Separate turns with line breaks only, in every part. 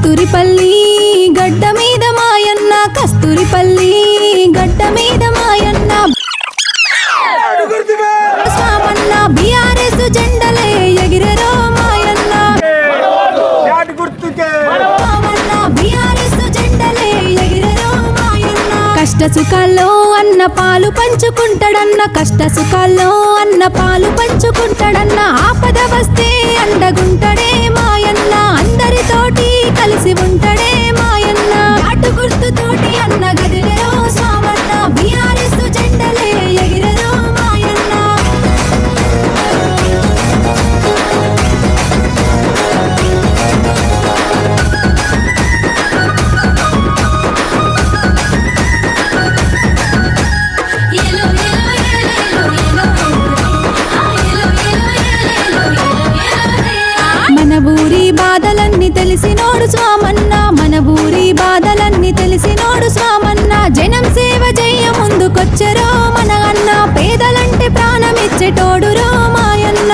కస్తూరిపల్లి గడ్డ మీద మాయన్న కస్తూరిపల్లి గడ్డ మీద మాయన్న స్వామన్న బీఆర్ఎస్ జెండలే ఎగిరెరో మాయన్న స్వామన్న బీఆర్ఎస్ జెండలే ఎగిరెరో మాయన్న కష్ట సుఖాల్లో అన్న పాలు పంచుకుంటాడన్న కష్ట సుఖాల్లో అన్న పాలు పంచుకుంటాడన్న ఆపద వస్తే అండగుంటడే మాయన్న అందరితోటి కలిసి ఉంటాడే మాయన్న అటు గుర్తుతోటి అన్న గదిలేరో స్వామన్న బీఆర్ఎస్ జెండలే ఎగిరెరో మాయన్న మన ఊరి బాధలన్నీ తెలిసినోడు స్వామన్న మన ఊరి బాధలన్నీ తెలిసినోడు స్వామన్న జనం సేవ చెయ్య ముందుకొచ్చరో మన అన్న పేదలంటే ప్రాణమిచ్చేటోడురో మాయన్న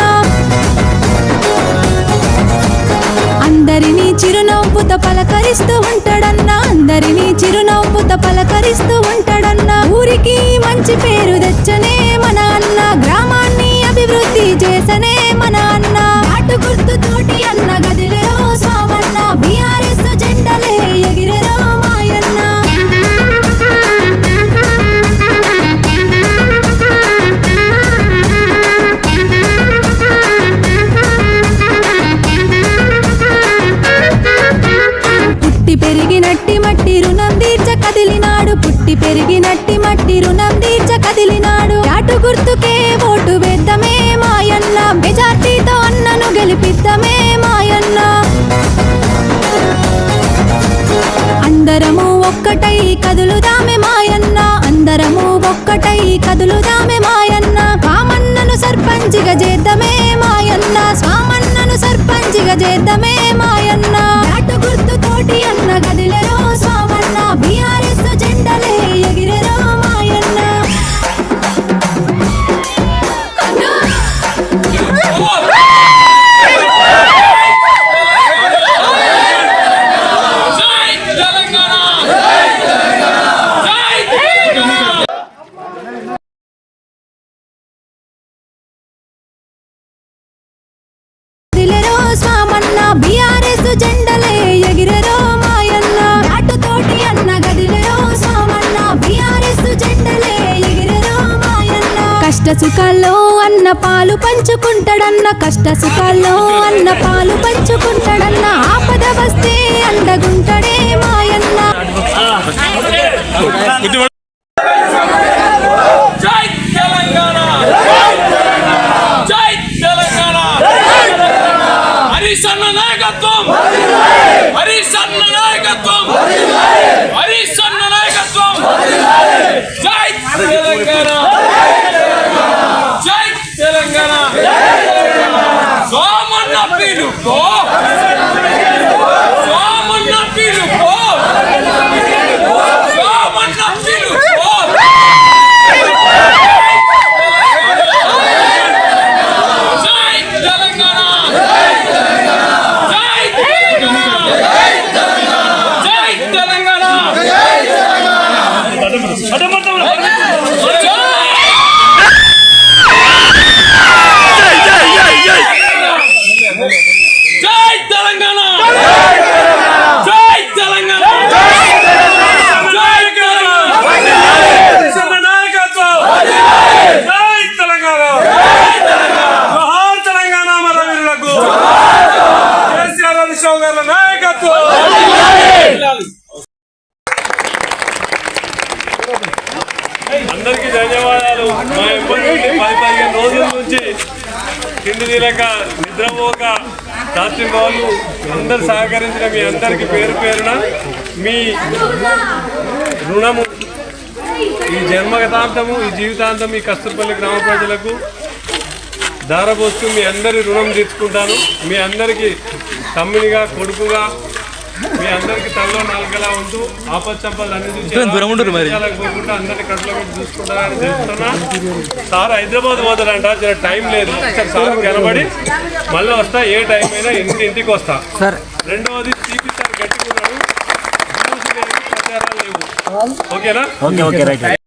అందరినీ చిరునవ్వుతో పలకరిస్తూ ఉంటాడన్న అందరినీ చిరునవ్వుతో పలకరిస్తూ ఉంటాడన్న ఊరికి మంచి పేరు తెచ్చనే మన అన్న గ్రామాన్ని అభివృద్ధి చేసనే మన అన్న అటు గుర్తుతోటి అన్న గదిలేరో స్వామన్న బీఆర్ఎస్ జెండలే ఎగిరెరో మాయన్న పుట్టి పెరిగినట్టి మట్టి రుణం తీర్చ కదిలినాడు పుట్టి పెరిగినట్టి మట్టి రుణం తీర్చ కదిలినాడు అటు గుర్తుకే ఓటు వేద్దామే మాయన్న మెజార్టీతో అన్నను గెలిపిద్దామే మాయన్న అందరము ఒక్కటై కదులుదామే మాయన్న అందరము ఒక్కటై కదులుదామే మాయన్న స్వామన్నను సర్పంచిగా చేద్దామే మాయన్న స్వామన్నను సర్పంచిగా చేద్దామే మాయన్న అటు గుర్తుతోటి అన్న గదిలేరో స్వామన్న బీఆర్ఎస్ జెండలే ఎగిరెరో మాయన్న స్వామన్న బీఆర్ఎస్ జెండలే ఎగిరెరో మాయన్న అటుతోటి అన్న గదిలేరో స్వామన్న బీఆర్ఎస్ జెండలే ఎగిరెరో మాయన్న కష్ట సుఖాల్లో అన్న పాలు పంచుకుంటాడన్న కష్ట సుఖాల్లో అన్న పాలు పంచుకుంటాడన్న ఆపద వస్తే అండగుంటడే మాయన్న
హరిసన్న నాయకత్వం హరిసన్న నాయకత్వం హరిసన్న నాయకత్వం జై తెలంగాణ జై తెలంగాణ సోమన్న పిలుపు సోమన్న పిలుపు సోమన్న పిలుపు జై తెలంగాణ అందరికీ ధన్యవాదాలు. మా ఎప్పటి నుండి 10-15 రోజుల నుంచి తిండి తినక నిద్రపోక రాత్రి వాళ్ళు అందరు సహకరించిన మీ అందరికీ పేరు పేరున మీ రుణము ఈ జన్మగతాంతము ఈ జీవితాంతం ఈ కస్తూరిపల్లి గ్రామ ప్రజలకు దారపోస్తూ మీ అందరి రుణం తీర్చుకుంటాను. మీ అందరికీ తమ్మునిగా కొడుకుగా మీ అందరికి తల్లో నాలుగలా ఉంటూ ఆపచ్చంపలు అన్ని పోకుండా అందరినీ కడుపులో పెట్టి చూసుకుంటారని తెలుస్తున్నా. సార్ హైదరాబాద్ పోతారంట, జర టైం లేదు. సార్ కనబడి మళ్ళీ వస్తా, ఏ టైం అయినా ఇంటికి వస్తా. రెండవది సిపి సార్ గట్టి ఓకేనా?
Okay right.